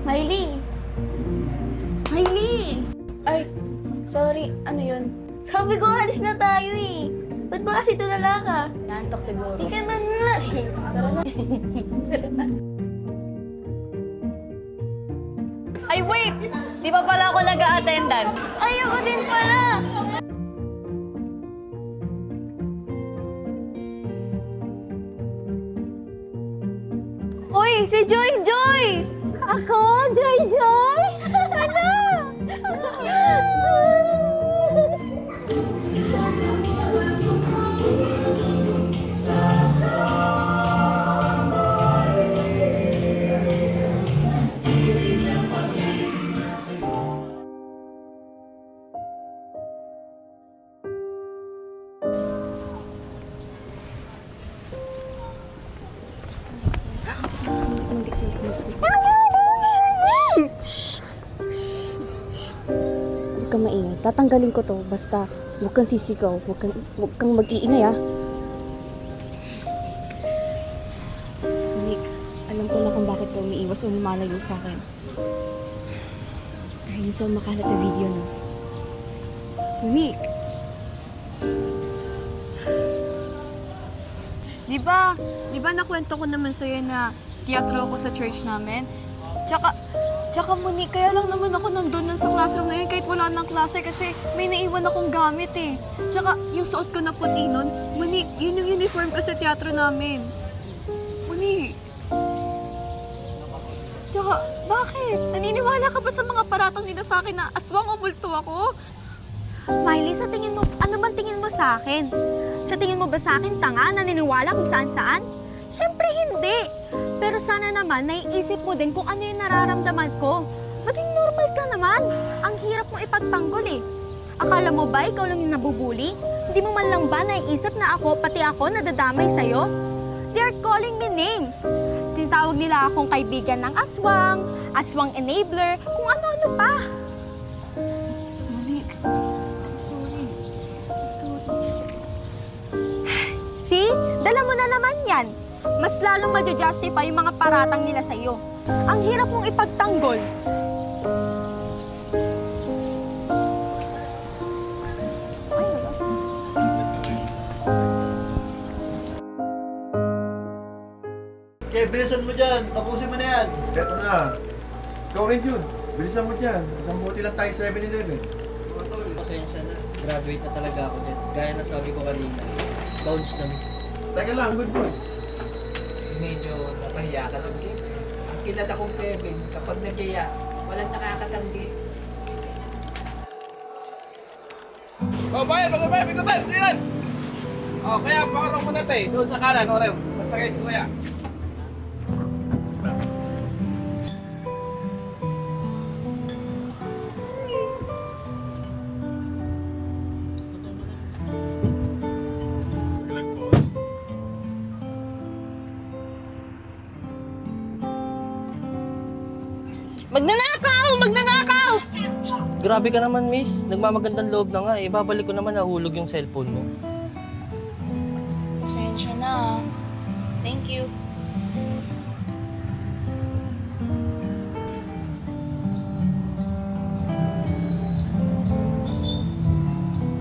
Miley! Miley! Ay, sorry. Ano yun? Sabi ko, alis na tayo eh. Ba't ba kasi tulala ka? Naantok siguro. Di ka na nga. Tara na. Ay, wait! Di pa pala ako nag-a-attendant. Ay, ako din pala. Uy, si Joy Joy! Ako? Joy Joy? Ano? Huwag kang maingay. Tatanggalin ko to. Basta, huwag kang sisigaw. Huwag kang mag-iingay, ah. Nick, alam ko na kung bakit ka umiiwas o lumalayo sa akin. Dahil sa makalat na video, no? Nick! Di ba nakwento ko naman sa'yo na teatro ako sa church namin? Tsaka Monique, kaya lang naman ako nandun sa classroom na yun kahit wala nang klase kasi may naiwan akong gamit eh. Tsaka yung suot ko na puti nun, Monique, yun yung uniform ko sa teatro namin. Monique. Tsaka, bakit? Naniniwala ka ba sa mga paratang nila sa akin na aswang o multo ako? Miley, sa tingin mo, ano bang tingin mo sa akin? Sa tingin mo ba sa akin tanga, naniniwala kung saan-saan? Siyempre hindi. Pero sana naman, naiisip mo din kung ano yung nararamdaman ko. Maging normal ka naman. Ang hirap mo ipagtanggol eh. Akala mo ba ikaw lang yung nabubuli? Hindi mo man lang ba naiisip na ako, pati ako, nadadamay sa'yo? They are calling me names. Tinatawag nila akong kaibigan ng aswang, aswang enabler, kung ano-ano pa. Monique, I'm sorry. See? Dala mo na naman yan. Mas lalong ma-justify yung mga paratang nila sa'yo. Ang hirap mong ipagtanggol. Okay, bilisan mo dyan. Tapusin mo na yan. Eto na. Ikaw rin yun. Bilisan mo dyan. Isang buti lang tayo 7-Eleven. Pasensya na. Graduate na talaga ako dyan. Gaya na sabi ko kanina. Bounce na. Teka lang, good boy. Medyo napahiya ka lang, Kevin. Ang kilala kong Kevin, kapag nagyaya, walang nakakatanggi. Oh, bayan, mga bayan, ikutan, tingnan! Oh, kaya pakarong mo natin, doon sa kanan, Oreo. Sasakay si Kuya. Magnanakaw! Magnanakaw! Grabe ka naman, miss. Nagmamagandang loob na nga eh. Babalik ko naman nahulog yung cellphone mo. Pasensya na. Thank you.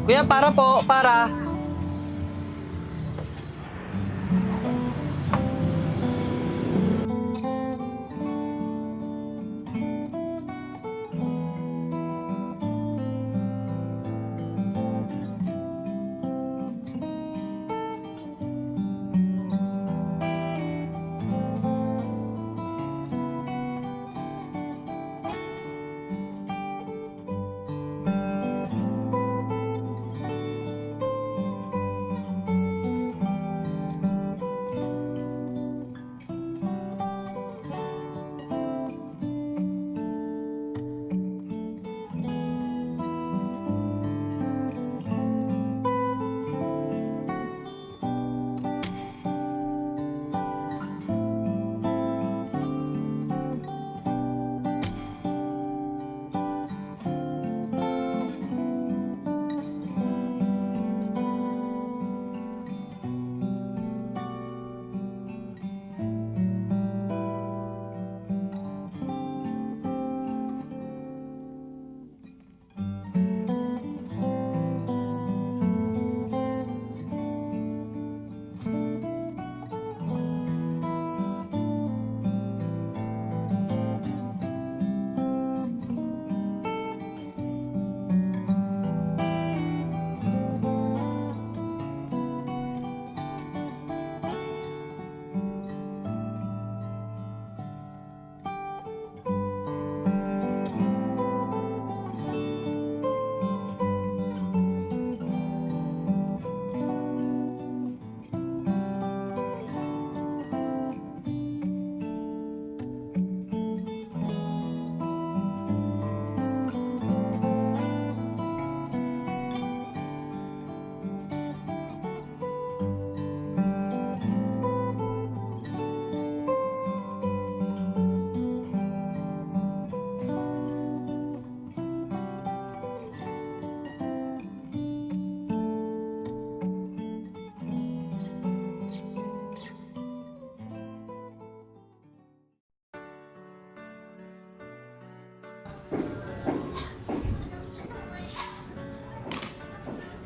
Kuya, para po, para.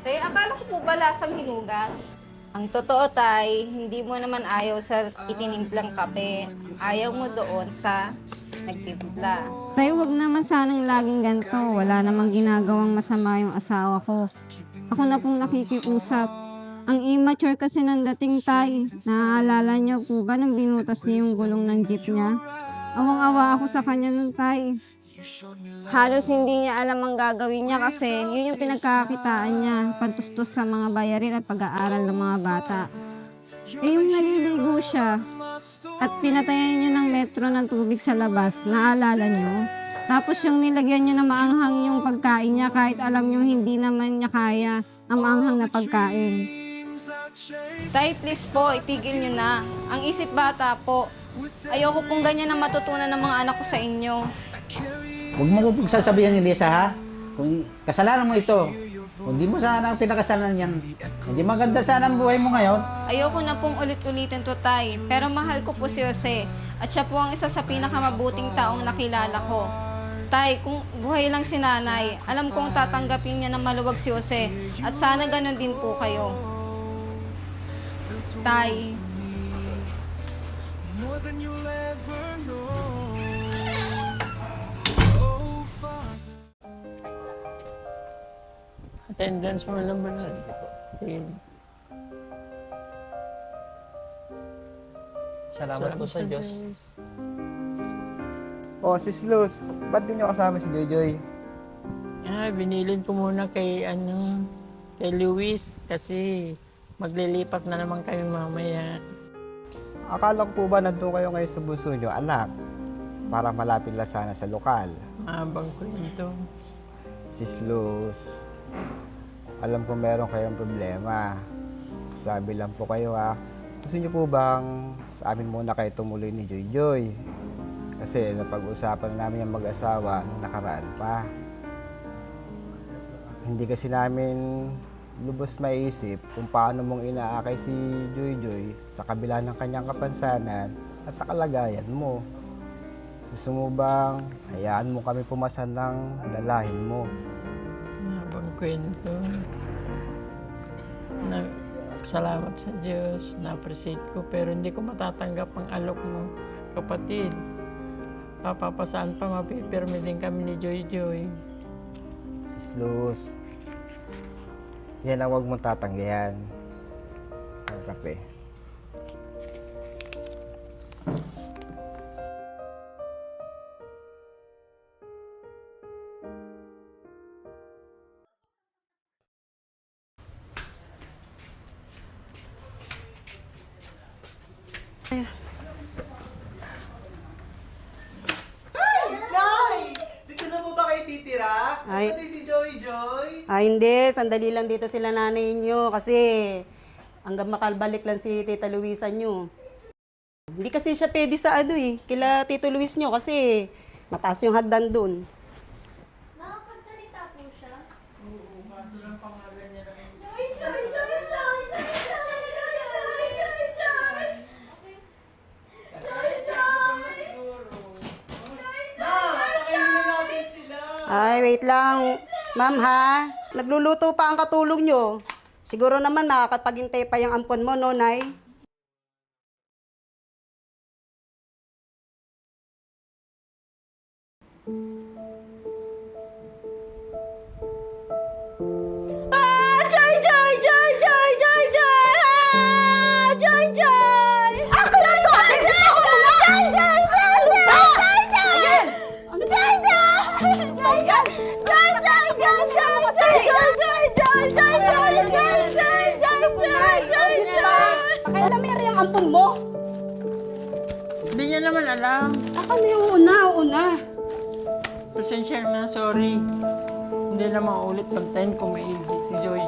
Tay, akala ko po ba lasang hinugas? Ang totoo, Tay, hindi mo naman ayaw sa itinimplang kape. Ayaw mo doon sa nagtimpla. Tay, wag naman sanang laging ganito. Wala namang ginagawang masama yung asawa ko. Ako na pong nakikiusap. Ang immature kasi ng dating, Tay. Naaalala niyo po ba nang binutas niya yung gulong ng jeep niya? Awang-awa ako sa kanya nun, Tay. Halos hindi niya alam ang gagawin niya kasi yun yung pinagkakakitaan niya, pantustos sa mga bayarin at pag-aaral ng mga bata. Eh yung naliligo siya at sinatayan niyo ng metro ng tubig sa labas, naalala niyo? Tapos yung nilagyan niyo na maanghang yung pagkain niya kahit alam niyo hindi naman niya kaya ang maanghang na pagkain. Tay, please po, itigil niyo na. Ang isip bata po. Ayoko pong ganyan na matutunan ng mga anak ko sa inyo. Huwag mo kong sasabihan ni Lisa, ha? Kung kasalanan mo ito, kung di mo sana ang pinakasalanan yan, hindi maganda sana ang buhay mo ngayon. Ayoko na pong ulit-ulitin to, Tay. Pero mahal ko po si Jose. At siya po ang isa sa pinakamabuting taong nakilala ko. Tay, kung buhay lang si nanay, alam kong tatanggapin niya ng maluwag si Jose. At sana ganun din po kayo. Tay. Attendance mo naman. Salamat po sa Diyos. Oh, Sis Luz, ba't di nyo kasama si Joy? Binilin ko muna kay Luis kasi maglilipat na naman kami mamaya. Akala ko po ba nandun kayo ngayon sa buso nyo, anak? Para malapit lang sana sa lokal. Mahabang kwento. Sis Luz, alam ko meron kayong problema. Sabi lang po kayo ha. Gusto nyo po bang sa amin muna kayo tumuloy ni Joy? Kasi napag-usapan namin yung mag-asawa nung nakaraan pa. Hindi kasi namin lubos maiisip kung paano mong inaakay si Joy sa kabila ng kanyang kapansanan at sa kalagayan mo. Gusto mo bang hayaan mo kami pumasan ng dalahin mo? Mahabang kwento. Salamat sa Diyos. Na-appreciate ko pero hindi ko matatanggap ang alok mo, kapatid. Papapasaan pa mapipirmi din kami ni Joy. Sis Luz, yan ang huwag mong tatanggihan. Ang kape. Dito na po ba kayo titira? Ay. Pati si Joy? Hindi. Sandali lang dito sila nanay nyo kasi hanggang makalbalik lang si Tita Luisa nyo. Hindi kasi siya pwede sa kila Tito Luis nyo kasi mataas yung hagdan dun. Nakapagsalita po siya? Oo, kaso lang pangalan niya lang. Ay, wait lang. Ma'am ha, nagluluto pa ang katulong nyo. Siguro naman makakapaghintay pa yung ampon mo, no, Nay? Kailan meron yung ampon mo? Hindi niya naman alam. Ako na yung una. Pasensya na, sorry. Hindi na maulit pag-time kung maigi si Joy.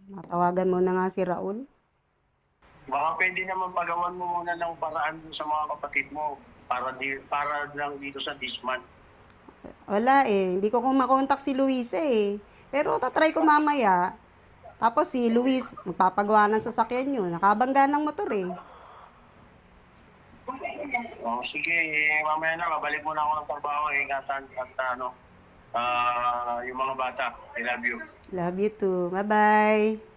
Matawagan mo na nga si Raul. Baka pwede naman pagawan mo muna ng paraan dun sa mga kapatid mo. para lang dito sa this month. Wala eh. Hindi ko kung makontak si Luis eh. Pero tatry ko mamaya. Tapos si Luis, magpapagawa ng sasakyan nyo. Nakabangga ng motor eh. Oh, sige, mamaya na, babalik muna ako ng trabaho. Ingatan at yung mga bata. I love you. Love you too. Bye-bye.